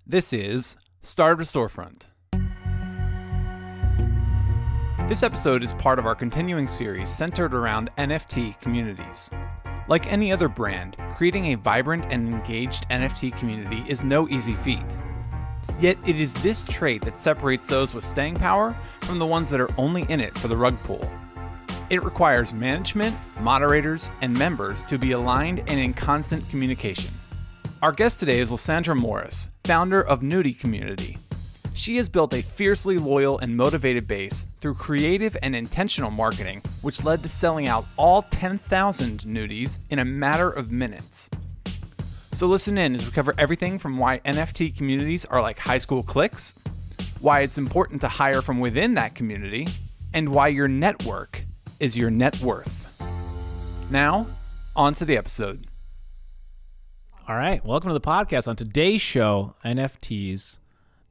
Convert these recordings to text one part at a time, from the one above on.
This is Startup to Storefront. This episode is part of our continuing series centered around NFT communities. Like any other brand, creating a vibrant and engaged NFT community is no easy feat. Yet it is this trait that separates those with staying power from the ones that are only in it for the rug pull. It requires management, moderators, and members to be aligned and in constant communication. Our guest today is Lysandra Morris, founder of Nudie Community. She has built a fiercely loyal and motivated base through creative and intentional marketing, which led to selling out all 10,000 nudies in a matter of minutes. So listen in as we cover everything from why NFT communities are like high school cliques, why it's important to hire from within that community, and why your network is your net worth. Now, on to the episode. All right, welcome to the podcast. On today's show, NFTs,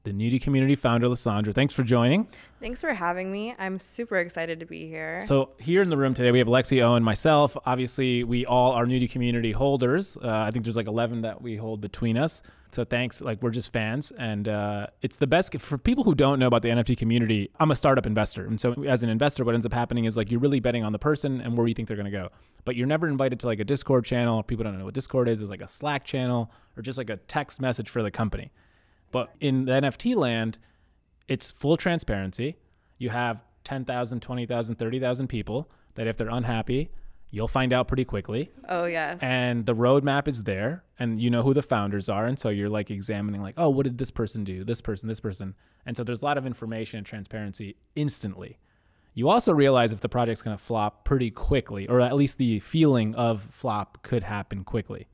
the Nudie Community founder, Lysandra. Thanks for joining. Thanks for having me. I'm super excited to be here. So here in the room today, we have Lexi, Owen, myself. Obviously, we all are Nudie Community holders. I think there's like 11 that we hold between us. So thanks. Like, we're just fans. And it's the best for people who don't know about the NFT community. I'm a startup investor. And so as an investor, what ends up happening is like you're really betting on the person and where you think they're going to go. But you're never invited to like a Discord channel. People don't know what Discord is. It's like a Slack channel or just like a text message for the company. But in the NFT land, it's full transparency. You have 10,000, 20,000, 30,000 people that if they're unhappy, you'll find out pretty quickly. Oh, yes. And the roadmap is there and you know who the founders are. And so you're like examining like, oh, what did this person do? This person, this person. And so there's a lot of information and transparency instantly. You also realize if the project's going to flop pretty quickly, or at least the feeling of flop could happen quickly.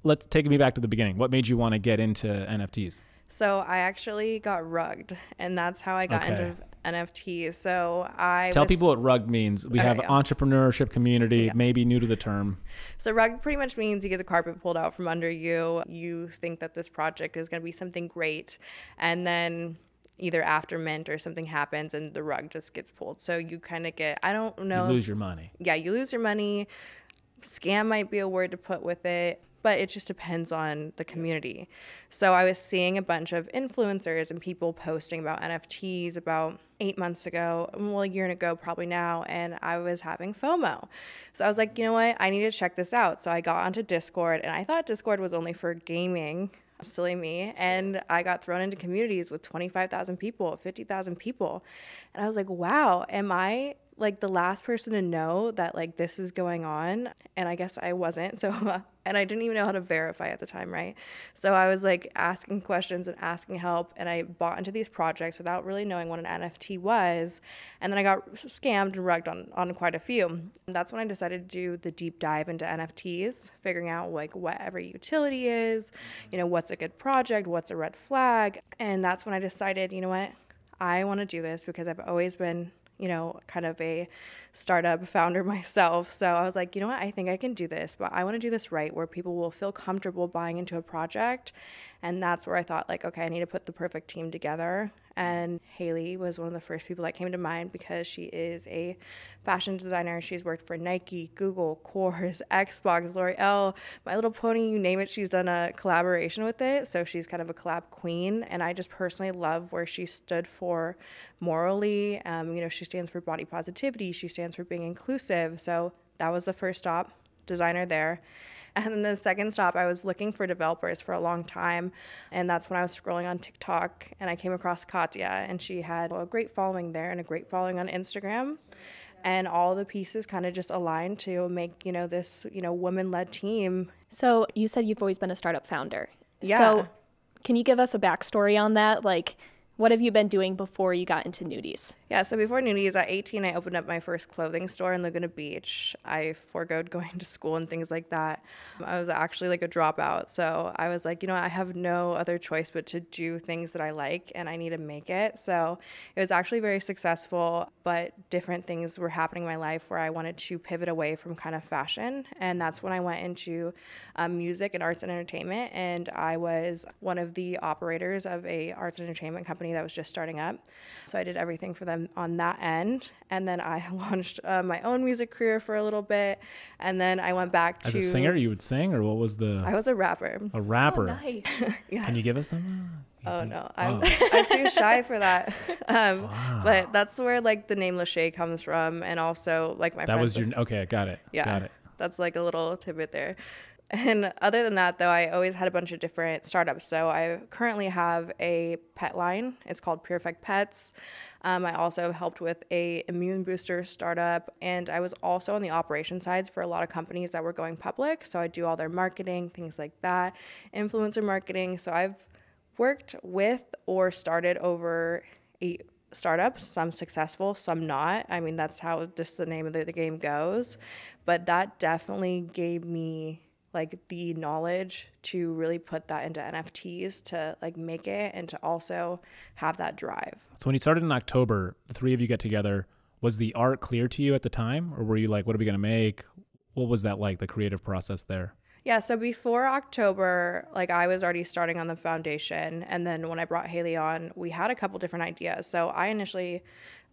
Let's take me back to the beginning. What made you want to get into NFTs? So I actually got rugged, and that's how I got into NFTs. So Tell people what rugged means. We have entrepreneurship community, maybe new to the term. So rugged pretty much means you get the carpet pulled out from under you. You think that this project is going to be something great, and then either after mint or something happens and the rug just gets pulled. So you kind of get, I don't know. You lose your money. Yeah, you lose your money. Scam might be a word to put with it, but it just depends on the community. So I was seeing a bunch of influencers and people posting about NFTs about 8 months ago, well, a year ago probably now, and I was having FOMO. So I was like, you know what, I need to check this out. So I got onto Discord, and I thought Discord was only for gaming, silly me, and I got thrown into communities with 25,000 people, 50,000 people, and I was like, wow, am I like the last person to know that like this is going on? And I guess I wasn't. So and I didn't even know how to verify at the time, right? So I was like asking questions and asking help, and I bought into these projects without really knowing what an NFT was. And then I got scammed and rugged on quite a few. And that's when I decided to do the deep dive into NFTs, figuring out like what every utility is, you know, what's a good project, what's a red flag. And that's when I decided, you know what, I want to do this because I've always been, you know, kind of a startup founder myself. So I was like, you know what, I think I can do this, but I want to do this right where people will feel comfortable buying into a project. And that's where I thought like, okay, I need to put the perfect team together. And Haley was one of the first people that came to mind because she is a fashion designer. She's worked for Nike, Google, Coors, Xbox, L'Oreal, My Little Pony, you name it. She's done a collaboration with it. So she's kind of a collab queen. And I just personally love where she stood for morally. You know, she stands for body positivity. She stands for being inclusive. So that was the first stop, designer there. And then the second stop, I was looking for developers for a long time. And that's when I was scrolling on TikTok and I came across Katya, and she had a great following there and a great following on Instagram. And all the pieces kind of just aligned to make, you know, this, you know, women-led team. So you said you've always been a startup founder. Yeah. So can you give us a backstory on that? Like, what have you been doing before you got into nudies? Yeah, so before nudies, at 18, I opened up my first clothing store in Laguna Beach. I forgoed going to school and things like that. I was actually like a dropout. So I was like, you know, I have no other choice but to do things that I like and I need to make it. So it was actually very successful, but different things were happening in my life where I wanted to pivot away from kind of fashion. And that's when I went into music and arts and entertainment. And I was one of the operators of a arts and entertainment company that was just starting up. So I did everything for them on that end. And then I launched my own music career for a little bit. And then I went back to... As a singer, you would sing, or what was the... I was a rapper. A rapper? Oh, nice. Yes. Can you give us some? Oh no, I'm too shy for that. Wow. But that's where like the name Lachey comes from, and also like my That friends. was your, okay, got it. Yeah, Got it. that's like a little tidbit there. And other than that, though, I always had a bunch of different startups. So I currently have a pet line. It's called Pure Effect Pets. I also helped with a immune booster startup, and I was also on the operation sides for a lot of companies that were going public. So I do all their marketing, things like that, influencer marketing. So I've worked with or started over 8 startups, some successful, some not. I mean, that's how just the name of the game goes. But that definitely gave me like the knowledge to really put that into NFTs to like make it and to also have that drive. So when you started in October, the 3 of you get together, was the art clear to you at the time? Or were you like, what are we going to make? What was that like, the creative process there? Yeah, so before October, like I was already starting on the foundation. And then when I brought Haley on, we had a couple different ideas. So I initially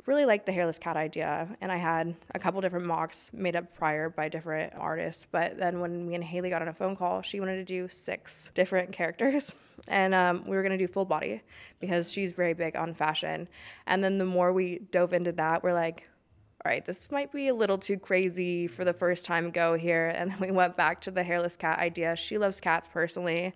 really liked the hairless cat idea. And I had a couple different mocks made up prior by different artists. But then when me and Haley got on a phone call, she wanted to do 6 different characters. And we were going to do full body because she's very big on fashion. And then the more we dove into that, we're like, all right, this might be a little too crazy for the first time go here. And then we went back to the hairless cat idea. She loves cats personally.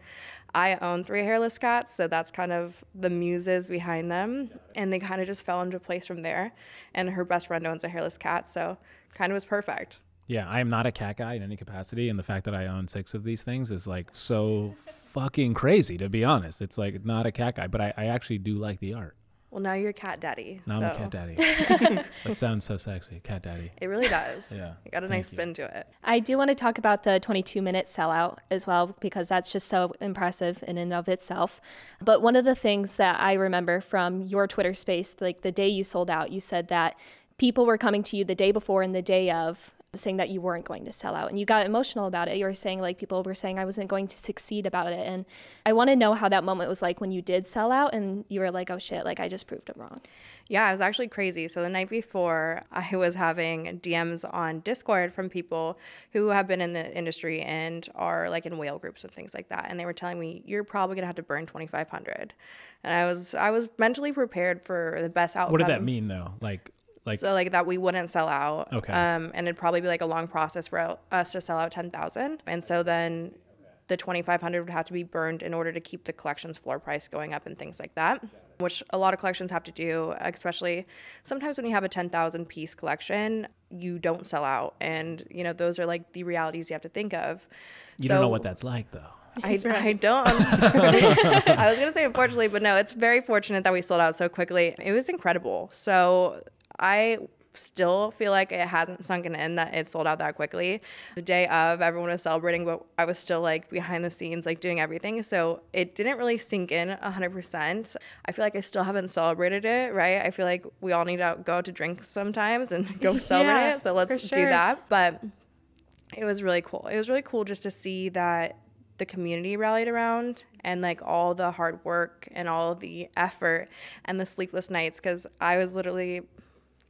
I own 3 hairless cats, so that's kind of the muses behind them. And they kind of just fell into place from there. And her best friend owns a hairless cat, so kind of was perfect. Yeah, I am not a cat guy in any capacity. And the fact that I own 6 of these things is like so fucking crazy, to be honest. It's like not a cat guy, but I actually do like the art. Well, now you're cat daddy. Now I'm a cat daddy. That sounds so sexy, cat daddy. It really does. Yeah. It got a nice spin to it. I do want to talk about the 22-minute sellout as well, because that's just so impressive in and of itself. But one of the things that I remember from your Twitter space, like the day you sold out, you said that people were coming to you the day before and the day of, saying that you weren't going to sell out, and you got emotional about it. You were saying like people were saying I wasn't going to succeed about it, and I want to know how that moment was like when you did sell out and you were like, oh shit, like I just proved them wrong. Yeah, it was actually crazy. So the night before, I was having DMs on Discord from people who have been in the industry and are like in whale groups and things like that, and they were telling me you're probably gonna have to burn 2,500, and I was mentally prepared for the best outcome. What did that mean though? So like that we wouldn't sell out. Okay. And it'd probably be like a long process for us to sell out 10,000. And so then the 2,500 would have to be burned in order to keep the collection's floor price going up and things like that, which a lot of collections have to do, especially sometimes when you have a 10,000 piece collection, you don't sell out. And, you know, those are like the realities you have to think of. You don't know what that's like though. I don't. I was going to say unfortunately, but no, it's very fortunate that we sold out so quickly. It was incredible. So I still feel like it hasn't sunken in that it sold out that quickly. The day of, everyone was celebrating, but I was still like behind the scenes, like doing everything. So it didn't really sink in 100%. I feel like I still haven't celebrated it, right? I feel like we all need to go out to drink sometimes and go celebrate it. So let's do that. But it was really cool. It was really cool just to see that the community rallied around and like all the hard work and all the effort and the sleepless nights, because I was literally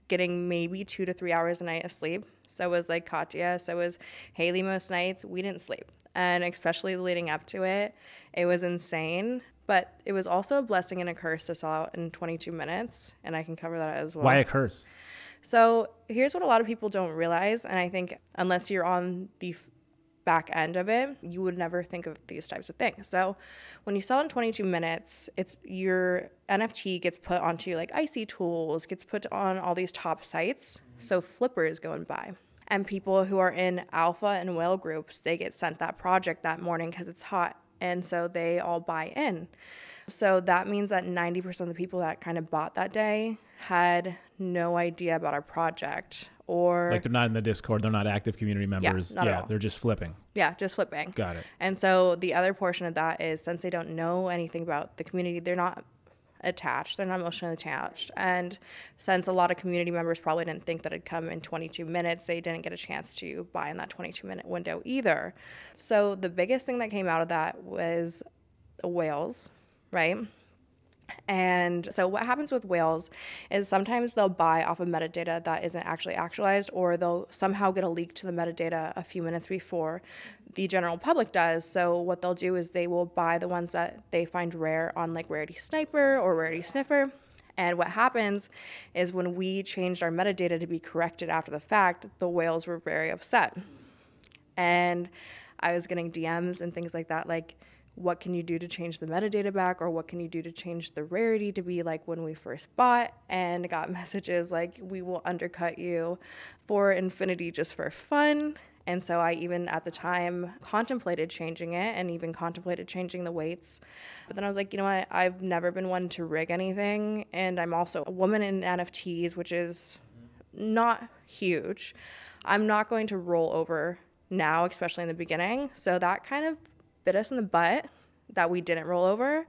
getting maybe 2 to 3 hours a night of sleep. So was like Katya, so was Haley most nights. We didn't sleep. And especially leading up to it, it was insane. But it was also a blessing and a curse to sell out in 22 minutes. And I can cover that as well. Why a curse? So here's what a lot of people don't realize. And I think unless you're on the back end of it, you would never think of these types of things. So when you sell in 22 minutes, it's your NFT gets put onto like Icy Tools, gets put on all these top sites. So flippers go and buy. And people who are in alpha and whale groups, they get sent that project that morning because it's hot. And so they all buy in. So that means that 90% of the people that kind of bought that day had no idea about our project. Or like they're not in the Discord, they're not active community members. not at all. They're just flipping. Yeah, just flipping. Got it. And so the other portion of that is, since they don't know anything about the community, they're not attached, they're not emotionally attached. And since a lot of community members probably didn't think that it'd come in 22 minutes, they didn't get a chance to buy in that 22-minute window either. So the biggest thing that came out of that was the whales, right? And so what happens with whales is sometimes they'll buy off of metadata that isn't actually actualized, or they'll somehow get a leak to the metadata a few minutes before the general public does. So what they'll do is they will buy the ones that they find rare on like Rarity Sniper or Rarity Sniffer. And what happens is when we changed our metadata to be corrected after the fact, the whales were very upset. And I was getting DMs and things like that, like, what can you do to change the metadata back, or what can you do to change the rarity to be like when we first bought? And I got messages like, we will undercut you for infinity just for fun. And so I even at the time contemplated changing it and even contemplated changing the weights. But then I was like, you know what? I've never been one to rig anything. And I'm also a woman in NFTs, which is not huge. I'm not going to roll over now, especially in the beginning. So that kind of bit us in the butt that we didn't roll over.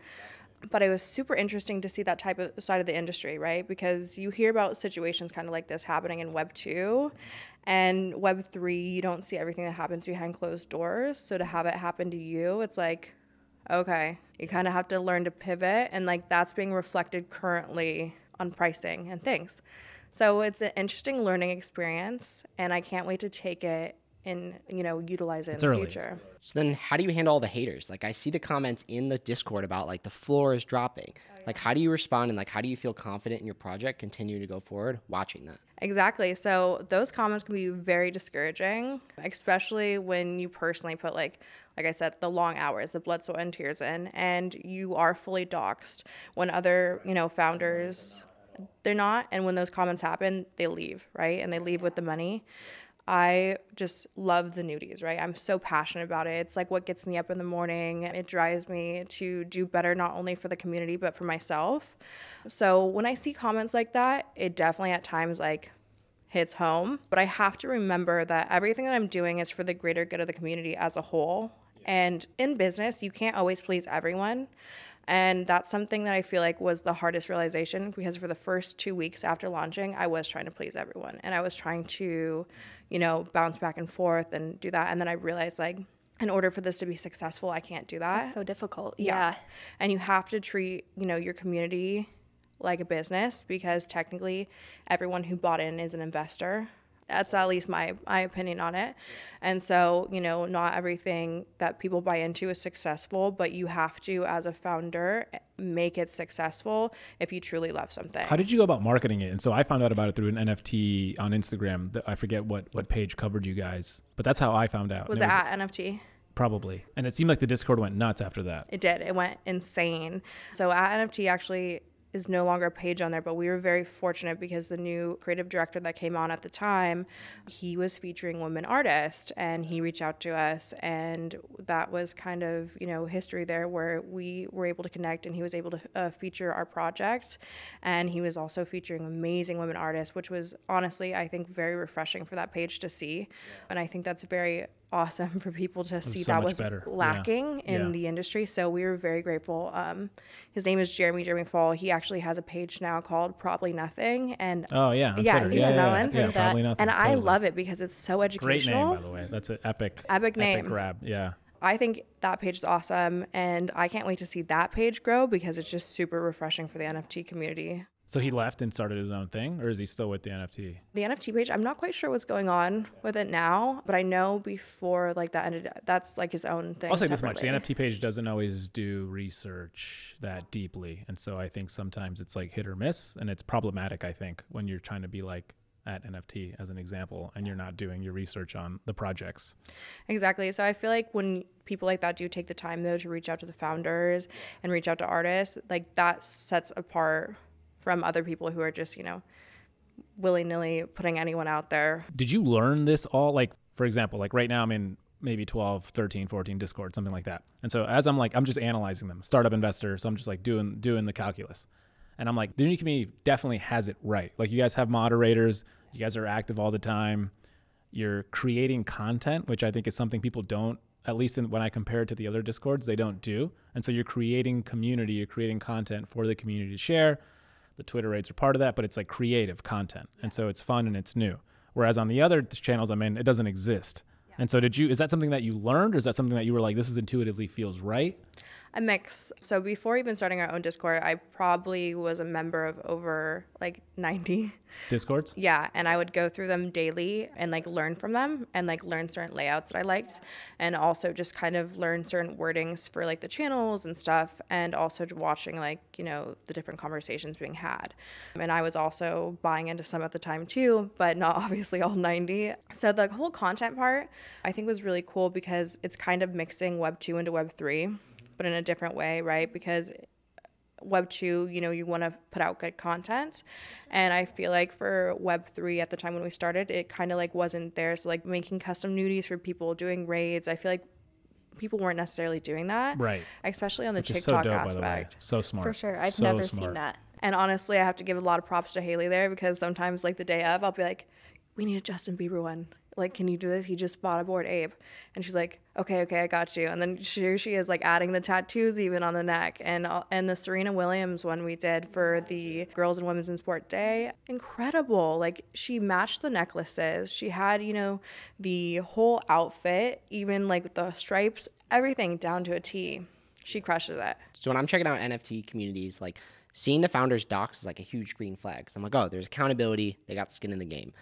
But it was super interesting to see that type of side of the industry, right? Because you hear about situations kind of like this happening in Web 2 and Web 3, you don't see everything that happens behind closed doors. So to have it happen to you, it's like, okay, you kind of have to learn to pivot, and like that's being reflected currently on pricing and things. So it's an interesting learning experience, and I can't wait to take it and, you know, utilize it in the future. So then how do you handle all the haters? Like, I see the comments in the Discord about like the floor is dropping. Like, how do you respond, and like how do you feel confident in your project continuing to go forward watching that? Exactly. So those comments can be very discouraging, especially when you personally put like I said, the long hours, the blood, sweat, and tears in, and you are fully doxxed when other, you know, founders, they're not. And when those comments happen, they leave, right? And they leave with the money. I just love the nudies, right? I'm so passionate about it. It's like what gets me up in the morning. It drives me to do better, not only for the community, but for myself. So when I see comments like that, it definitely at times like hits home. But I have to remember that everything that I'm doing is for the greater good of the community as a whole. And in business, you can't always please everyone. And that's something that I feel like was the hardest realization, because for the first 2 weeks after launching, I was trying to please everyone. And I was trying to, you know, bounce back and forth and do that. And then I realized, like, in order for this to be successful, I can't do that. It's so difficult. Yeah. And you have to treat, you know, your community like a business, because technically everyone who bought in is an investor. That's at least my opinion on it. And so, you know, not everything that people buy into is successful, but you have to, as a founder, make it successful if you truly love something. How did you go about marketing it? And so I found out about it through an NFT on Instagram. I forget what page covered you guys, but that's how I found out. Was it at NFT? Probably. And it seemed like the Discord went nuts after that. It did. It went insane. So at NFT actually is no longer a page on there, but we were very fortunate because the new creative director that came on at the time, he was featuring women artists, and he reached out to us, and that was kind of, you know, history there where we were able to connect, and he was able to feature our project, and he was also featuring amazing women artists, which was honestly, I think, very refreshing for that page to see. And I think that's very awesome for people to see that was lacking in the industry. So we were very grateful. His name is Jeremy Fall. He actually has a page now called Probably Nothing. And on Twitter. He's in that one. Yeah, Probably Nothing. And I love it because it's so educational. Great name, by the way. That's an epic name. Epic grab. Yeah. I think that page is awesome, and I can't wait to see that page grow because it's just super refreshing for the NFT community. So he left and started his own thing, or is he still with the NFT? The NFT page, I'm not quite sure what's going on with it now, but I know before like that ended, that's like his own thing. I'll say this much: the NFT page doesn't always do research that deeply, and so I think sometimes it's like hit or miss, and it's problematic. I think when you're trying to be like at NFT as an example, and you're not doing your research on the projects. Exactly. So I feel like when people like that do take the time though to reach out to the founders and reach out to artists, like that sets apart from other people who are just, you know, willy-nilly putting anyone out there. Did you learn this all? Like, for example, like right now I'm in maybe 12, 13, 14 Discord, something like that. And so as I'm just analyzing them, startup investor. So I'm just like doing the calculus. And I'm like, the new community definitely has it right. Like, you guys have moderators, you guys are active all the time. You're creating content, which I think is something people don't, at least when I compare it to the other Discords, they don't do. And so you're creating community, you're creating content for the community to share. The Twitter raids are part of that, but it's like creative content. And so it's fun and it's new. Whereas on the other channels I'm in, it doesn't exist. And so is that something that you learned, or is that something that you were like, this is intuitively feels right? A mix. So before even starting our own Discord, I probably was a member of over like 90 Discords? Yeah, and I would go through them daily and like learn from them and like learn certain layouts that I liked, and also just kind of learn certain wordings for like the channels and stuff, and also watching like, you know, the different conversations being had. And I was also buying into some at the time too, but not obviously all 90. So the whole content part I think was really cool because it's kind of mixing Web 2 into Web 3, but in a different way, right? Because Web 2, you know, you want to put out good content. And I feel like for Web 3 at the time when we started, it kind of like wasn't there. So like making custom nudies for people, doing raids, I feel like people weren't necessarily doing that. Right. Especially on the Which is TikTok so dope, aspect. by the way. So smart. For sure. I've So never smart. seen that. And honestly, I have to give a lot of props to Haley there, because sometimes like the day of, I'll be like, we need a Justin Bieber one. Like, can you do this? He just bought a Bored Ape. And she's like, okay, I got you. And then here she is, like adding the tattoos even on the neck. And the Serena Williams one we did for the Girls and Women's in Sport Day, incredible. Like, she matched the necklaces. She had, you know, the whole outfit, even like the stripes, everything down to a T. She crushes it. So when I'm checking out NFT communities, like seeing the founders' docs is like a huge green flag. So I'm like, oh, there's accountability. They got skin in the game.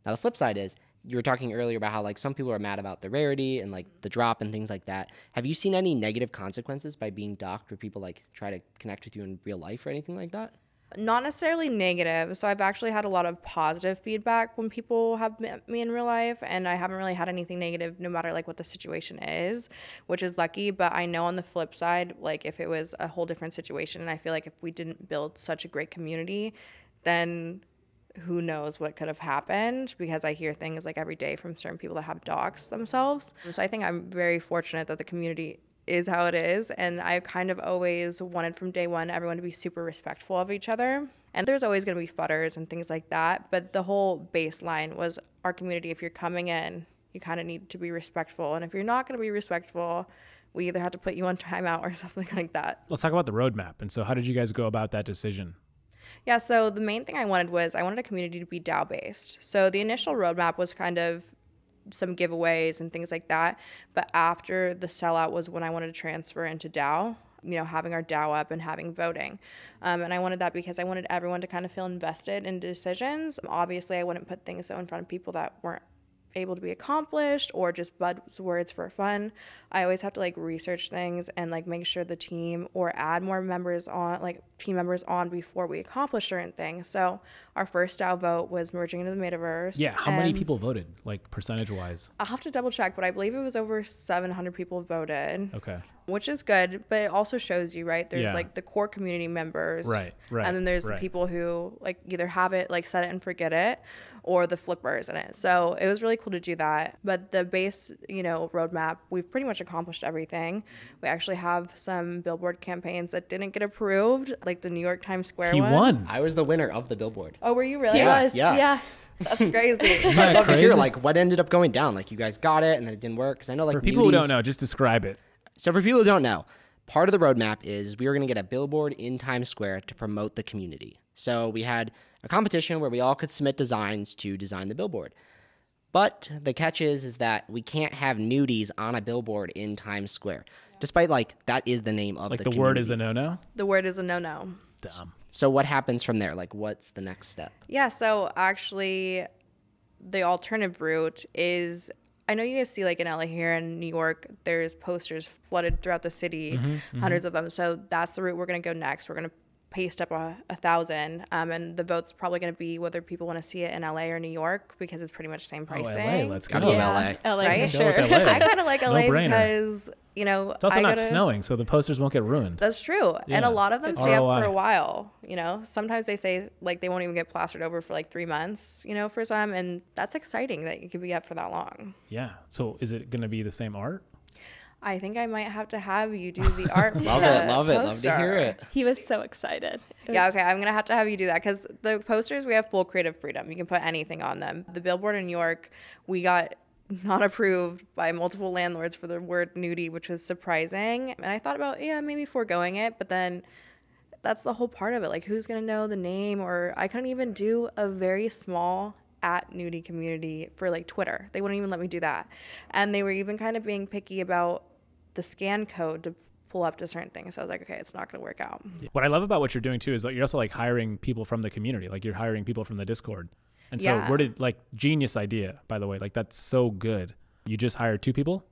Now the flip side is, you were talking earlier about how like some people are mad about the rarity and like the drop and things like that. Have you seen any negative consequences by being docked where people like try to connect with you in real life or anything like that? Not necessarily negative. So I've actually had a lot of positive feedback when people have met me in real life, and I haven't really had anything negative no matter like what the situation is, which is lucky. But I know on the flip side, like if it was a whole different situation, and I feel like if we didn't build such a great community, then who knows what could have happened, because I hear things like every day from certain people that have docs themselves. So I think I'm very fortunate that the community is how it is, and I kind of always wanted from day one everyone to be super respectful of each other. And there's always going to be futters and things like that, but the whole baseline was our community. If you're coming in, you kind of need to be respectful, and if you're not going to be respectful, we either have to put you on timeout or something like that. Let's talk about the roadmap. And so how did you guys go about that decision? Yeah, so the main thing I wanted was I wanted a community to be DAO based. So the initial roadmap was kind of some giveaways and things like that. But after the sellout was when I wanted to transfer into DAO, you know, having our DAO up and having voting. And I wanted that because I wanted everyone to kind of feel invested in decisions. Obviously, I wouldn't put things so in front of people that weren't able to be accomplished or just buzzwords for fun. I always have to like research things and like make sure the team or add more members on, like team members on, before we accomplish certain things. So our first DAO vote was merging into the metaverse. Yeah. How many people voted, like percentage wise? I'll have to double check, but I believe it was over 700 people voted. Okay. Which is good, but it also shows you, right? There's Yeah. like the core community members. Right. And then there's the people who like either have it, like set it and forget it, or the flippers in it. So it was really cool to do that. But the base, you know, roadmap, we've pretty much accomplished everything. We actually have some billboard campaigns that didn't get approved, like the New York Times Square He one. won. I was the winner of the billboard. Oh, were you really? He Yeah, was. yeah. Yeah. That's crazy. Isn't So I'd that love to hear crazy? like what ended up going down. Like you guys got it and then it didn't work. Because I know like For people who nudies- don't know, just describe it. So for people who don't know, part of the roadmap is we were going to get a billboard in Times Square to promote the community. So we had a competition where we all could submit designs to design the billboard. But the catch is that we can't have nudies on a billboard in Times Square, despite like that is the name of Like the the community. word is a no-no? The word is a no-no. Dumb. So what happens from there? Like what's the next step? Yeah, so actually the alternative route is, I know you guys see like in LA here in New York, there's posters flooded throughout the city, hundreds of them. So that's the route we're going to go next. We're going to paste up 1,000, and the vote's probably going to be whether people want to see it in LA or New York, because it's pretty much same pricing. LA, let's go. Gotta go LA. LA Right? for Go with sure. LA. I kind of like LA No-brainer. because, you know, It's also I not gotta- snowing, so the posters won't get ruined. That's true. And Yeah. a lot of them It's stay up ROI. for a while, you know. Sometimes they say like they won't even get plastered over for like 3 months, you know, for some, and that's exciting that you could be up for that long. Yeah. So is it going to be the same art? I think I might have to have you do the art. Love for it, the love to poster. hear it. He was so excited. It Yeah, was- okay. I'm going to have you do that, because the posters, we have full creative freedom. You can put anything on them. The billboard in New York, we got not approved by multiple landlords for the word nudie, which was surprising. And I thought about, yeah, maybe foregoing it, but then that's the whole part of it. Like, who's going to know the name? Or I couldn't even do a very small @nudie community for like Twitter. They wouldn't even let me do that. And they were even kind of being picky about the scan code to pull up to certain things. So I was like, okay, it's not going to work out. What I love about what you're doing too is that you're also like hiring people from the community. Like you're hiring people from the Discord. And so Yeah. where did, like, genius idea, by the way, like that's so good. You just hired 2 people?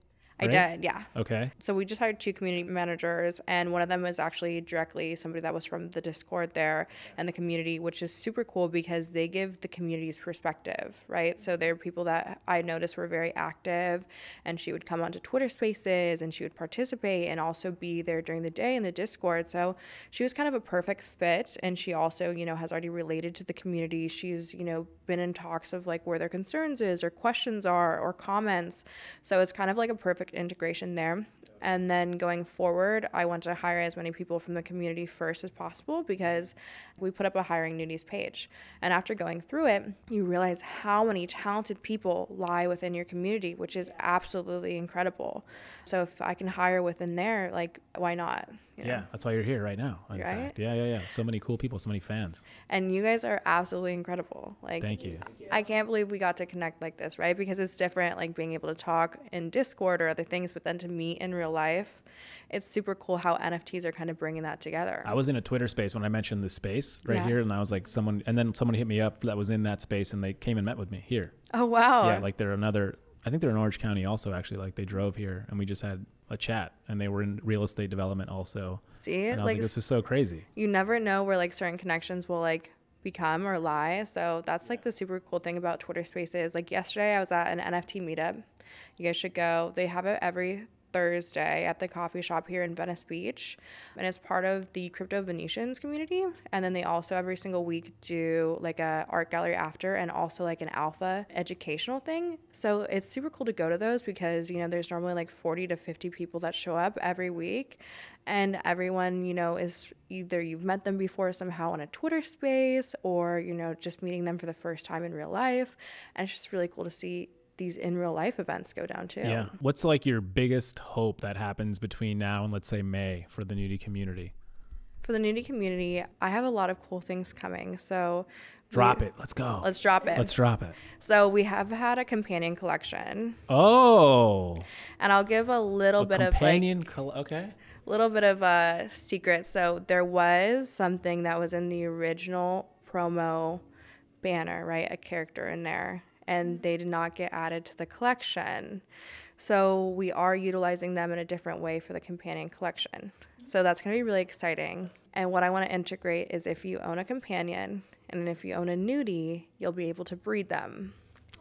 I Right? did, yeah. Okay. So we just hired 2 community managers, and one of them was actually directly somebody that was from the Discord there and the community, which is super cool because they give the community's perspective, right? So they're people that I noticed were very active, and she would come onto Twitter Spaces and she would participate and also be there during the day in the Discord. So she was kind of a perfect fit, and she also, you know, has already related to the community. She's, you know, been in talks of like where their concerns is or questions are or comments. So it's kind of like a perfect integration there. And then going forward, I want to hire as many people from the community first as possible because we put up a hiring nudies page. And after going through it, you realize how many talented people lie within your community, which is absolutely incredible. So if I can hire within there, like, why not? You know? Yeah, that's why you're here right now. In Right? fact. Yeah. So many cool people, so many fans. And you guys are absolutely incredible. Like, Thank you. I can't believe we got to connect like this, right? Because it's different, like being able to talk in Discord or other things, but then to meet in real life, it's super cool how NFTs are kind of bringing that together. I was in a Twitter space when I mentioned this space right Yeah. here, and I was like, then someone hit me up that was in that space, and they came and met with me here. Oh, wow. Yeah, like I think they're in Orange County also, actually. Like they drove here, and we just had a chat, and they were in real estate development also. See, And I was like, this is so crazy. you never know where like certain connections will like become or lie. So that's like the super cool thing about Twitter Spaces. Like yesterday I was at an NFT meetup. You guys should go. They have it every Thursday at the coffee shop here in Venice Beach, and it's part of the Crypto Venetians community. And then they also every single week do like a art gallery after, and also like an alpha educational thing. So it's super cool to go to those because, you know, there's normally like 40 to 50 people that show up every week, and everyone, you know, is either you've met them before somehow on a Twitter space, or, you know, just meeting them for the first time in real life. And it's just really cool to see these in real life events go down too. Yeah. What's like your biggest hope that happens between now and let's say May for the nudie community? For the nudie community, I have a lot of cool things coming. So Drop it. Let's go. Let's drop it. Let's drop it. So we have had a companion collection, Oh. and I'll give a little bit of like okay. little bit of a secret. So there was something that was in the original promo banner, right? A character in there, and they did not get added to the collection. So we are utilizing them in a different way for the companion collection. So that's going to be really exciting. And what I want to integrate is if you own a companion and if you own a nudie, you'll be able to breed them.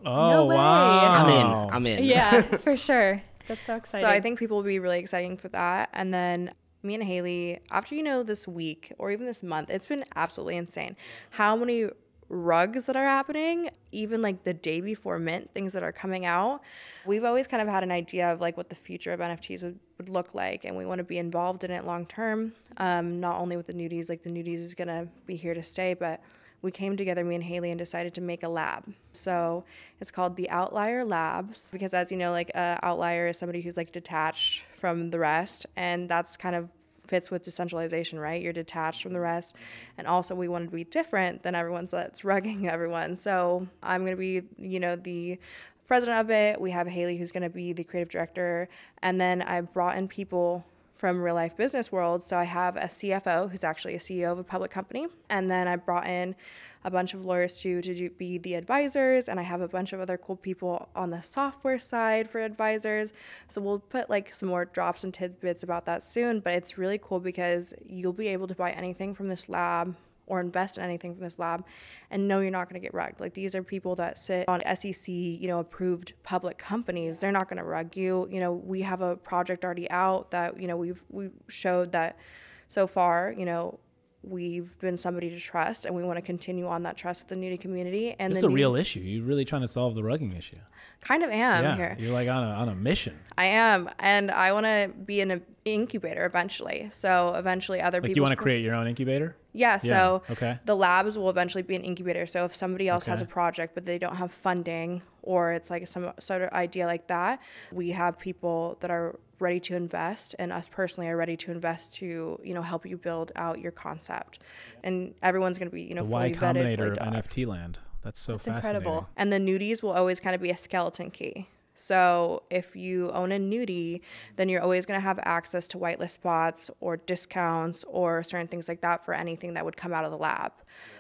Oh, No way. wow. I'm in. Yeah, for sure. That's so exciting. So I think people will be really exciting for that. And then me and Haley, after, you know, this week or even this month, it's been absolutely insane how many rugs that are happening, even like the day before mint, things that are coming out. We've always kind of had an idea of like what the future of NFTs would look like, and we want to be involved in it long term, not only with the nudies, like the nudies is going to be here to stay, but we came together, me and Haley, and decided to make a lab. So it's called the Outlier Labs because, as you know, like outlier is somebody who's like detached from the rest, and that's kind of fits with decentralization, right? You're detached from the rest. And also we wanted to be different than everyone, so that's rugging everyone. So I'm going to be, you know, the president of it. We have Haley, who's going to be the creative director. And then I brought in people from real life business world. So I have a CFO who's actually a CEO of a public company. And then I brought in a bunch of lawyers to be the advisors, and I have a bunch of other cool people on the software side for advisors. So we'll put like some more drops and tidbits about that soon, but it's really cool because you'll be able to buy anything from this lab or invest in anything from this lab and know you're not going to get rugged. Like, these are people that sit on SEC, you know, approved public companies. They're not going to rug you. You know, we have a project already out that, you know, we've showed that so far, you know, we've been somebody to trust, and we want to continue on that trust with the nudie community. And This is a real issue. You're really trying to solve the rugging issue. Kind of am Yeah, here. you're like on a mission. I am, and I want to be in an incubator eventually. So eventually other Like people. you want to create your own incubator? Yeah, so okay. the labs will eventually be an incubator. So if somebody else has a Okay. project but they don't have funding, or it's like some sort of idea like that, we have people that are ready to invest, and us personally are ready to invest to, you know, help you build out your concept. And everyone's going to be, you know, The fully Y vetted, Combinator fully of doxed. NFT land. That's so That's fascinating. incredible. And the nudies will always kind of be a skeleton key. So if you own a nudie, then you're always going to have access to whitelist spots or discounts or certain things like that for anything that would come out of the lab.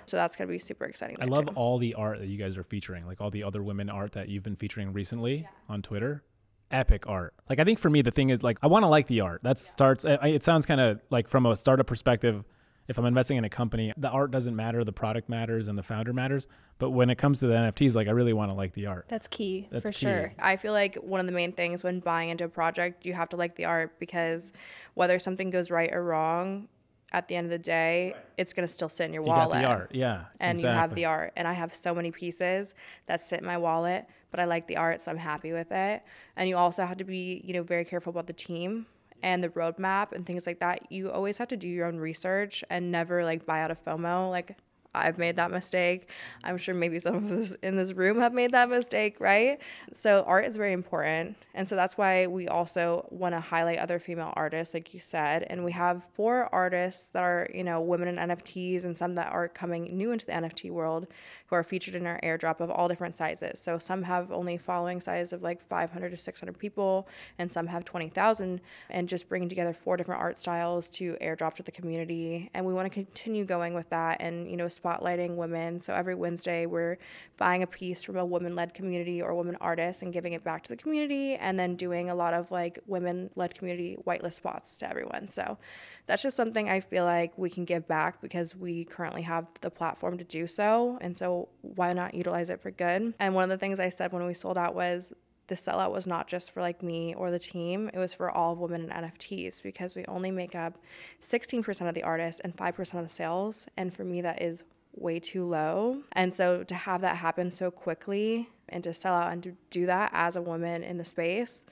So that's going to be super exciting. I love all the art that you guys are featuring, like all the other women art that you've been featuring recently on Twitter. Epic art. Like, I think for me, the thing is, like, I want to like the art. That starts, it sounds kind of like from a startup perspective, if I'm investing in a company, the art doesn't matter, the product matters and the founder matters. But when it comes to the NFTs, like, I really want to like the art. That's key, That's for key. sure. I feel like one of the main things when buying into a project, you have to like the art, because whether something goes right or wrong, at the end of the day, it's going to still sit in your wallet. You got the art, yeah. And exactly. you have the art. And I have so many pieces that sit in my wallet, but I like the art, so I'm happy with it. And you also have to be, very careful about the team and the roadmap and things like that. You always have to do your own research and never like buy out of FOMO. Like, I've made that mistake. I'm sure maybe some of us in this room have made that mistake, right? So art is very important. And so that's why we also want to highlight other female artists, like you said. And we have 4 artists that are, women in NFTs, and some that are coming new into the NFT world who are featured in our airdrop of all different sizes. So some have only following size of like 500 to 600 people, and some have 20,000, and just bringing together 4 different art styles to airdrop to the community. And we want to continue going with that and, spotlighting women. So every Wednesday we're buying a piece from a women-led community or women artists and giving it back to the community, and then doing a lot of like women-led community whitelist spots to everyone. So that's just something I feel like we can give back because we currently have the platform to do so. And so why not utilize it for good? And one of the things I said when we sold out was the sellout was not just for like me or the team, it was for all of women in NFTs, because we only make up 16% of the artists and 5% of the sales. And for me, that is way too low. And so to have that happen so quickly and to sell out and to do that as a woman in the space,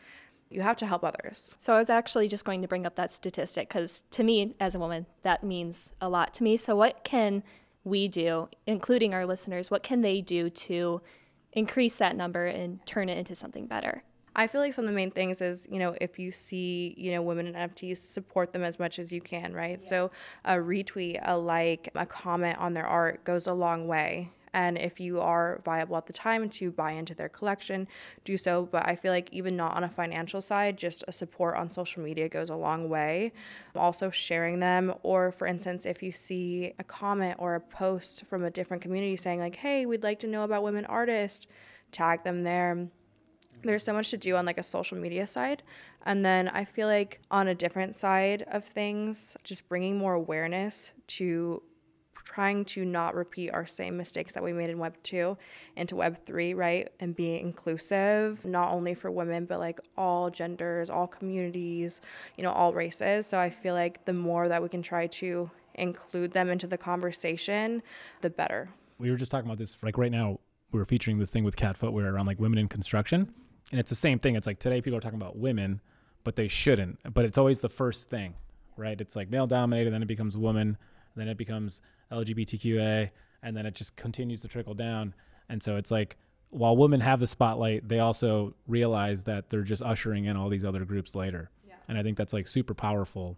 you have to help others. So I was actually just going to bring up that statistic because to me, as a woman, that means a lot to me. So what can we do, including our listeners, what can they do to increase that number and turn it into something better? I feel like some of the main things is, if you see, women in NFTs, support them as much as you can, right? Yeah. So a retweet, a like, a comment on their art goes a long way. And if you are viable at the time to buy into their collection, do so. But I feel like even not on a financial side, just a support on social media goes a long way. Also sharing them, or for instance, if you see a comment or a post from a different community saying like, hey, we'd like to know about women artists, tag them there. There's so much to do on like a social media side. And then I feel like on a different side of things, just bringing more awareness to trying to not repeat our same mistakes that we made in Web 2 into Web 3, right? And being inclusive, not only for women, but like all genders, all communities, all races. So I feel like the more that we can try to include them into the conversation, the better. We were just talking about this, like right now, we were featuring this thing with Cat Footwear around like women in construction. And it's the same thing. It's like today people are talking about women, but they shouldn't. But it's always the first thing, right? It's like male dominated, then it becomes woman, then it becomes LGBTQA, and then it just continues to trickle down. And so it's like, while women have the spotlight, they also realize that they're just ushering in all these other groups later. Yeah. And I think that's like super powerful,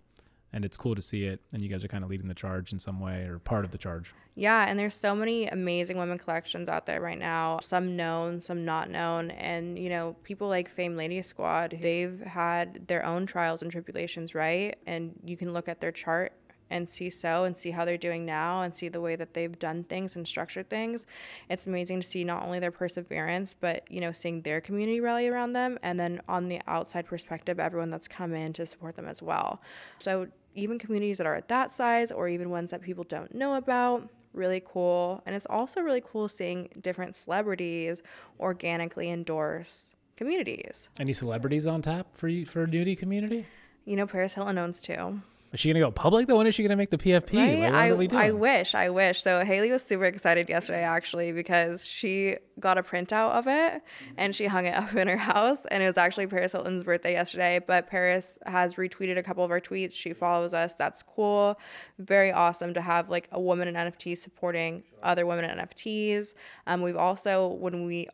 and it's cool to see it. And you guys are kind of leading the charge in some way, or part of the charge. Yeah, and there's so many amazing women collections out there right now, some known, some not known. And, people like Fame Lady Squad, they've had their own trials and tribulations, right? And you can look at their chart and see how they're doing now and see the way that they've done things and structured things. It's amazing to see not only their perseverance, but, seeing their community rally around them. And then on the outside perspective, everyone that's come in to support them as well. So even communities that are at that size, or even ones that people don't know about, really cool. And it's also really cool seeing different celebrities organically endorse communities. Any celebrities on tap for you, for a nudie community? Paris Hilton owns 2. Is she going to go public though? When is she going to make the PFP? Right? Like, what are we doing? I wish. So Haley was super excited yesterday, actually, because she got a printout of it and she hung it up in her house. And it was actually Paris Hilton's birthday yesterday. But Paris has retweeted a couple of our tweets. She follows us. That's cool. Very awesome to have like a woman in NFTs supporting other women in NFTs. We've also,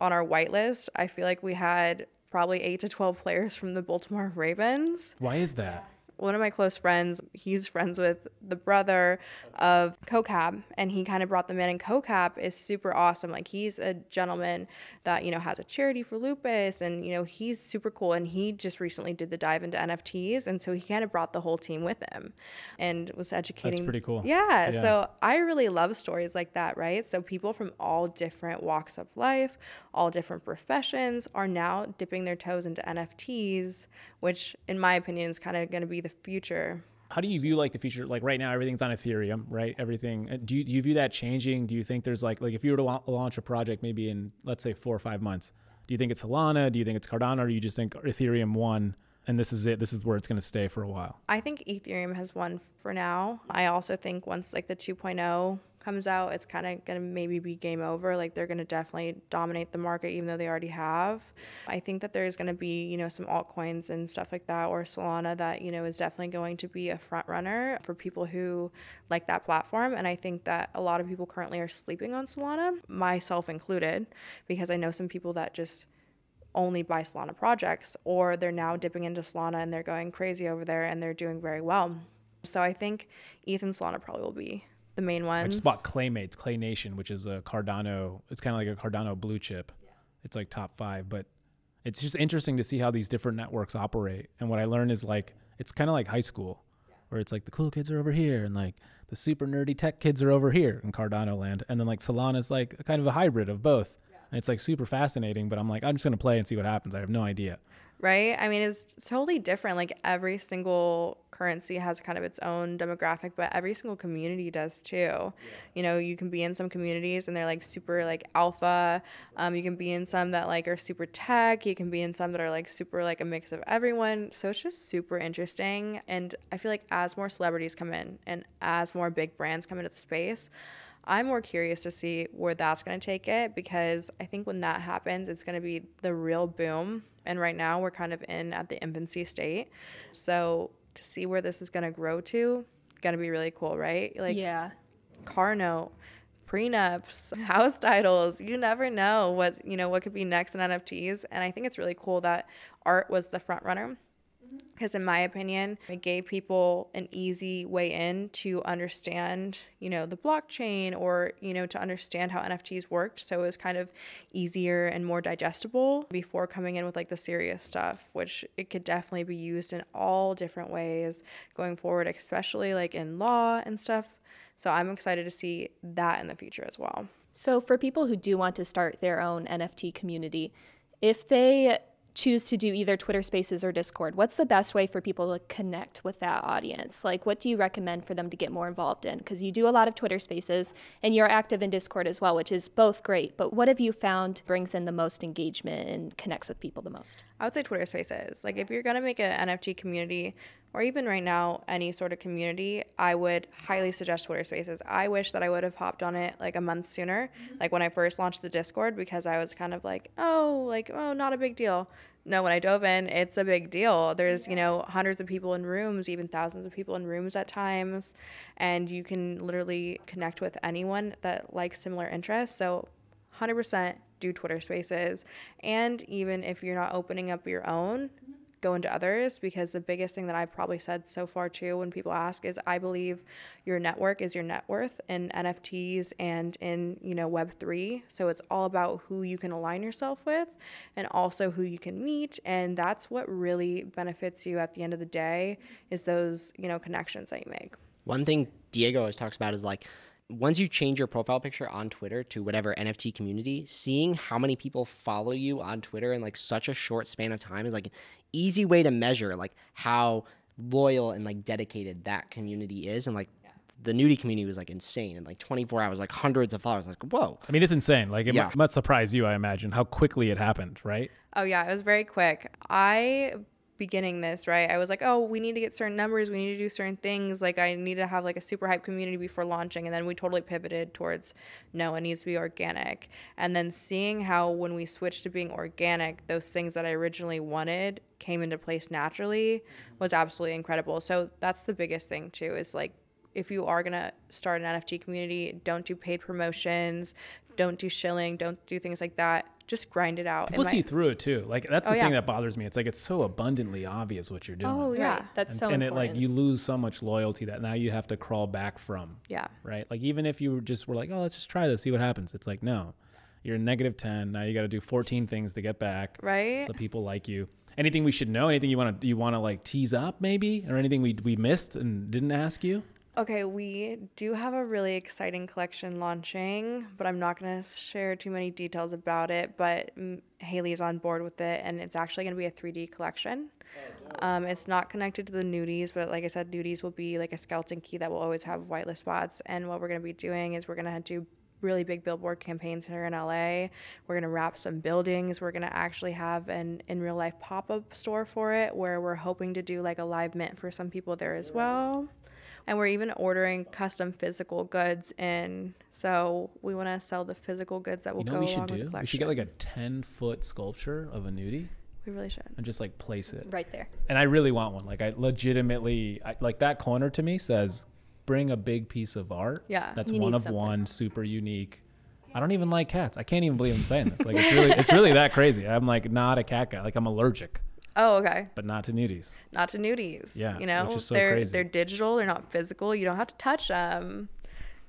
on our whitelist, I feel like we had probably 8 to 12 players from the Baltimore Ravens. Why is that? one of my close friends, he's friends with the brother of CoCab, and he kind of brought them in. And CoCab is super awesome. Like, he's a gentleman that, you know, has a charity for lupus, and, you know, he's super cool. And he just recently did the dive into NFTs. And so he kind of brought the whole team with him and was educating. That's pretty cool. Yeah. So I really love stories like that, right? So people from all different walks of life, all different professions are now dipping their toes into NFTs, which in my opinion is kind of going to be the future. How do you view like the future? Like right now, everything's on Ethereum, right? Everything. Do you view that changing? Do you think there's like if you were to launch a project maybe in, let's say, 4 or 5 months, do you think it's Solana? Do you think it's Cardano? Or do you just think Ethereum won and this is it? This is where it's going to stay for a while? I think Ethereum has won for now. I also think once like the 2.0 comes out, it's kind of going to maybe be game over. Like, they're going to definitely dominate the market, even though they already have. I think that there's going to be, you know, some altcoins and stuff like that, or Solana, that, you know, is definitely going to be a front runner for people who like that platform. And I think that a lot of people currently are sleeping on Solana, myself included, because I know some people that just only buy Solana projects, or they're now dipping into Solana and they're going crazy over there and they're doing very well. So I think ETH and Solana probably will be the main ones. I just bought Claymates, Clay Nation, which is a Cardano. It's kind of like a Cardano blue chip. Yeah. It's like top 5, but it's just interesting to see how these different networks operate. And what I learned is like, it's kind of like high school, where it's like the cool kids are over here and like the super nerdy tech kids are over here in Cardano land. And then like Solana is like kind of a hybrid of both. Yeah. And it's like super fascinating, but I'm like, I'm just going to play and see what happens. I have no idea. Right? I mean, it's totally different. Like, every single currency has kind of its own demographic, but every single community does too. Yeah. You know, you can be in some communities and they're like super like alpha. You can be in some that like are super tech. You can be in some that are like super like a mix of everyone. So it's just super interesting. And I feel like as more celebrities come in and as more big brands come into the space, I'm more curious to see where that's going to take it, because I think when that happens, it's going to be the real boom. And right now we're kind of at the infancy state. So to see where this is going to grow to, going to be really cool, right? Like, yeah, car note, prenups, house titles, you never know what could be next in NFTs. And I think it's really cool that art was the front runner, because in my opinion, it gave people an easy way in to understand, you know, the blockchain, or, you know, to understand how NFTs worked. So it was kind of easier and more digestible before coming in with like the serious stuff, which it could definitely be used in all different ways going forward, especially like in law and stuff. So I'm excited to see that in the future as well. So for people who do want to start their own NFT community, if they choose to do either Twitter Spaces or Discord, what's the best way for people to connect with that audience? Like, what do you recommend for them to get more involved in? Because you do a lot of Twitter Spaces and you're active in Discord as well, which is both great. But what have you found brings in the most engagement and connects with people the most? I would say Twitter Spaces. Like, if you're going to make an NFT community, or even right now, any sort of community, I would highly suggest Twitter Spaces. I wish that I would have hopped on it like a month sooner, like when I first launched the Discord, because I was kind of like, oh, not a big deal. No, when I dove in, it's a big deal. There's, you know, hundreds of people in rooms, even thousands of people in rooms at times, and you can literally connect with anyone that likes similar interests. So 100% do Twitter Spaces. And even if you're not opening up your own, go into others, because the biggest thing that I've probably said so far too when people ask is, I believe your network is your net worth in NFTs and in, you know, Web3. So it's all about who you can align yourself with and also who you can meet. And that's what really benefits you at the end of the day, is those, you know, connections that you make. One thing Diego always talks about is like, once you change your profile picture on Twitter to whatever NFT community, seeing how many people follow you on Twitter in like such a short span of time is like an easy way to measure like how loyal and like dedicated that community is. And like the nudie community was like insane. In like 24 hours, like hundreds of followers. Like, whoa. I mean, it's insane. Like, it must surprise you, I imagine, how quickly it happened, right? Oh yeah, it was very quick. Beginning this, right, I was like, oh, we need to get certain numbers, we need to do certain things, like I need to have like a super hype community before launching. And then we totally pivoted towards, no, it needs to be organic. And then seeing how when we switched to being organic, those things that I originally wanted came into place naturally was absolutely incredible. So that's the biggest thing too, is like, if you are gonna start an NFT community, don't do paid promotions, don't do shilling, don't do things like that. just grind it out. People see through it too. Like that's the yeah. thing that bothers me. It's like it's so abundantly obvious what you're doing. Oh yeah, Right. That's so and important. it like you lose so much loyalty that now you have to crawl back from. yeah. Right. Like even if you just were like, oh, let's just try this, see what happens. It's like, no, you're negative 10. Now you got to do 14 things to get back. Right. So people like you. Anything we should know? Anything you want to like tease up maybe, or anything we missed and didn't ask you? Okay, we do have a really exciting collection launching, but I'm not going to share too many details about it. But Haley's on board with it, and it's actually going to be a 3D collection. It's not connected to the nudies, but like I said, nudies will be like a skeleton key that will always have whitelist spots. And what we're going to be doing is we're going to do really big billboard campaigns here in LA. We're going to wrap some buildings. We're going to actually have an in real life pop-up store for it, where we're hoping to do like a live mint for some people there as well. And we're even ordering custom physical goods in. So we want to sell the physical goods that will go along with the collection. We should get like a 10-foot sculpture of a nudie We really should. and just like place it. Right there. And I really want one. Like I legitimately, like that corner to me says, bring a big piece of art. Yeah. That's You one need of something. one, super unique. I don't even like cats. I can't even believe I'm saying this. Like it's really that crazy. I'm like not a cat guy. Like I'm allergic, Oh, okay. but not to nudies. Not to nudies. Yeah, You know, which is so they're crazy. they're digital. They're not physical. You don't have to touch them.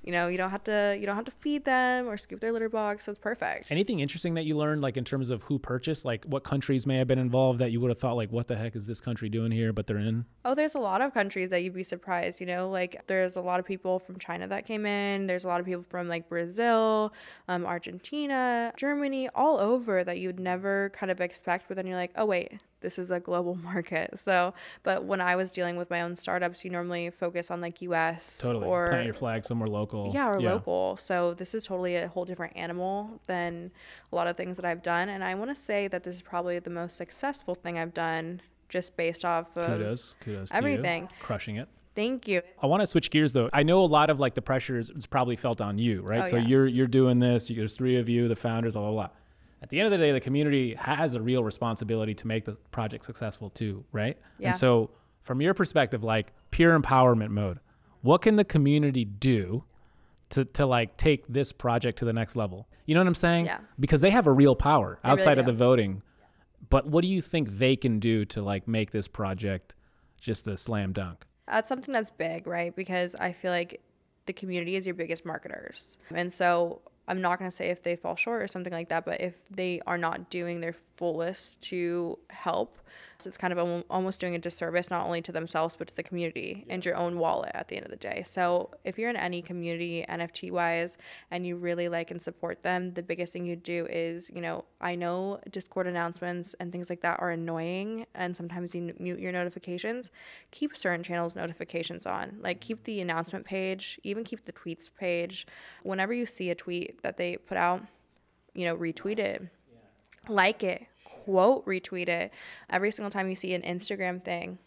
You know, you don't have to feed them or scoop their litter box. So it's perfect. Anything interesting that you learned, like in terms of who purchased, like what countries may have been involved that you would have thought, like, what the heck is this country doing here? But they're in. Oh, there's a lot of countries that you'd be surprised, you know, like there's a lot of people from China that came in. There's a lot of people from like Brazil, Argentina, Germany, all over that you'd never kind of expect. But then you're like, oh, wait, this is a global market. So, but when I was dealing with my own startups, you normally focus on like US Totally. or Plant your flag somewhere local. yeah, or local. So this is totally a whole different animal than a lot of things that I've done. And I want to say that this is probably the most successful thing I've done just based off of Kudos to everything. you. Crushing it. Thank you. I want to switch gears though. I know a lot of like the pressure is probably felt on you, right? Oh, So yeah. you're doing this. There's 3 of you, the founders, blah blah blah. At the end of the day, the community has a real responsibility to make the project successful too, right? Yeah. And so from your perspective, like pure empowerment mode, what can the community do to like take this project to the next level? You know what I'm saying? Yeah. Because they have a real power They really outside of do. the voting. But what do you think they can do to like make this project just a slam dunk? That's something that's big, right? Because I feel like the community is your biggest marketers. And so I'm not going to say if they fall short or something like that, but if they are not doing their fullest to help, so it's kind of almost doing a disservice not only to themselves but to the community and your own wallet at the end of the day. So if you're in any community NFT wise and you really like and support them, the biggest thing you do is, you know, I know Discord announcements and things like that are annoying and sometimes you mute your notifications. Keep certain channels notifications on. Like keep the announcement page, even keep the tweets page. Whenever you see a tweet that they put out, you know, retweet it, like it, quote retweet it. Every single time you see an Instagram thing,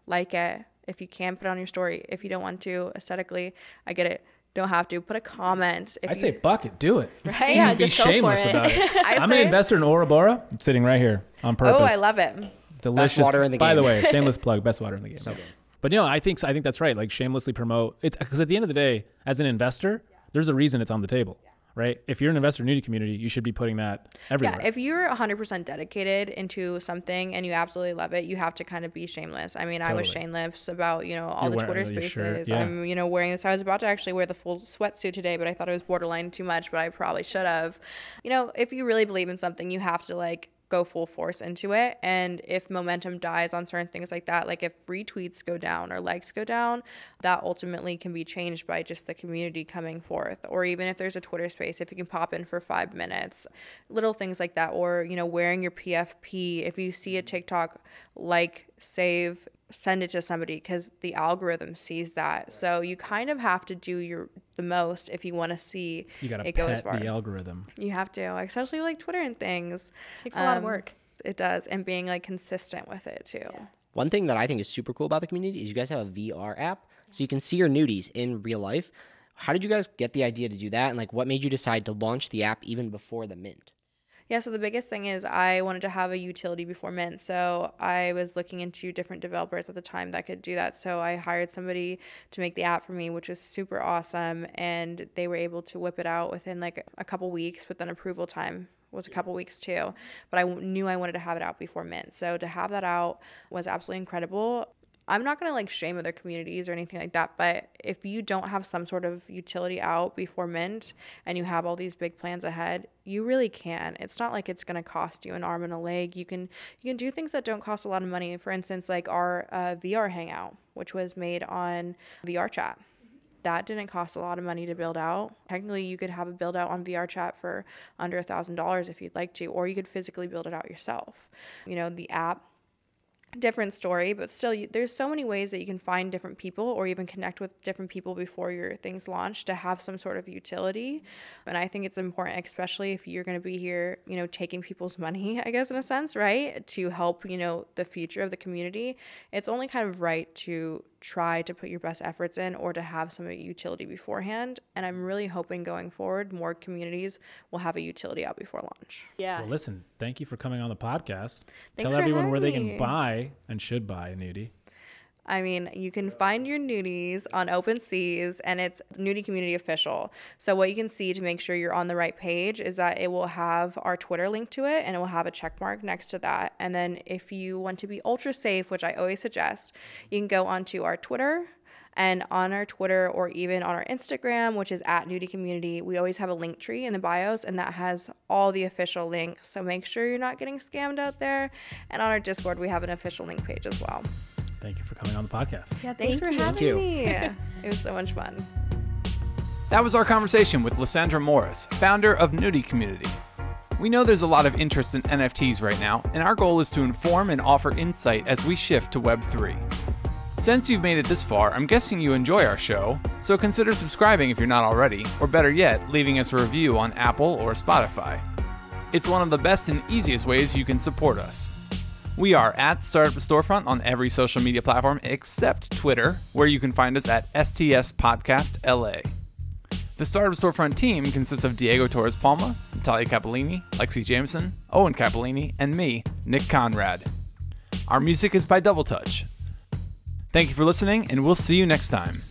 like it. If you can, put it on your story. If you don't want to, aesthetically, I get it. Don't have to. Put a comment. If I say buck it, do it. Right? Yeah, Just be just go for shameless it. about it. I I'm say- an investor in Ouroboros. I'm sitting right here on purpose. Oh, I love it. Delicious Best water in the By the game. way, shameless plug, best water in the game. So good. But you know, I think that's right. Like shamelessly promote it's because at the end of the day, as an investor, there's a reason it's on the table, right? If you're an investor in the community, you should be putting that everywhere. Yeah, if you're 100% dedicated into something and you absolutely love it, you have to kind of be shameless. I mean, I was Totally. shameless about, you know, all You're the wearing Twitter your shirt, spaces. yeah. I'm, you know, wearing this. I was about to actually wear the full sweatsuit today, but I thought it was borderline too much, but I probably should have. You know, if you really believe in something, you have to like go full force into it. And if momentum dies on certain things like that, like if retweets go down or likes go down, that ultimately can be changed by just the community coming forth. Or even if there's a Twitter space, if you can pop in for 5 minutes, little things like that. Or, you know, wearing your PFP, if you see a TikTok, like, save, send it to somebody because the algorithm sees that. So you kind of have to do the most if you want to see You got to it go as pet far. the algorithm. You have to, especially like Twitter and things. Takes a lot of work. It does, and being like consistent with it too. One thing that I think is super cool about the community is you guys have a VR app, so you can see your nudies in real life. How did you guys get the idea to do that, and like what made you decide to launch the app even before the mint? Yeah, so the biggest thing is I wanted to have a utility before mint. So I was looking into different developers at the time that could do that. So I hired somebody to make the app for me, which was super awesome. And they were able to whip it out within like a couple weeks, but then approval time was a couple weeks too. But I knew I wanted to have it out before mint. So to have that out was absolutely incredible. I'm not going to like shame other communities or anything like that, but if you don't have some sort of utility out before mint and you have all these big plans ahead, you really can. It's not like it's going to cost you an arm and a leg. You can do things that don't cost a lot of money. For instance, like our VR hangout, which was made on VR chat. That didn't cost a lot of money to build out. Technically, you could have a build out on VR chat for under $1,000 if you'd like to, or you could physically build it out yourself. You know, the app, different story, but still there's so many ways that you can find different people or even connect with different people before your things launch to have some sort of utility. And I think it's important, especially if you're going to be here, you know, taking people's money, I guess, in a sense, right, to help, you know, the future of the community. It's only kind of right to try to put your best efforts in or to have some utility beforehand. And I'm really hoping going forward, more communities will have a utility out before launch. Yeah. Well, listen, thank you for coming on the podcast. Thanks Tell for everyone where they having can me. buy and should buy a nudie. I mean, you can find your nudies on OpenSeas, and it's Nudie Community Official. So what you can see to make sure you're on the right page is that it will have our Twitter link to it, and it will have a check mark next to that. And then if you want to be ultra safe, which I always suggest, you can go onto our Twitter. And on our Twitter or even on our Instagram, which is @Nudie Community, we always have a link tree in the bios, and that has all the official links. So make sure you're not getting scammed out there. And on our Discord, we have an official link page as well. Thank you for coming on the podcast. Yeah, Thanks for you. having you. me. It was so much fun. That was our conversation with Lysandra Morris, founder of Nudie Community. We know there's a lot of interest in NFTs right now, and our goal is to inform and offer insight as we shift to Web3. Since you've made it this far, I'm guessing you enjoy our show, so consider subscribing if you're not already, or better yet, leaving us a review on Apple or Spotify. It's one of the best and easiest ways you can support us. We are at Startup Storefront on every social media platform except Twitter, where you can find us at STS Podcast LA. The Startup Storefront team consists of Diego Torres Palma, Natalia Capolini, Lexi Jameson, Owen Capolini, and me, Nick Conrad. Our music is by Double Touch. Thank you for listening, and we'll see you next time.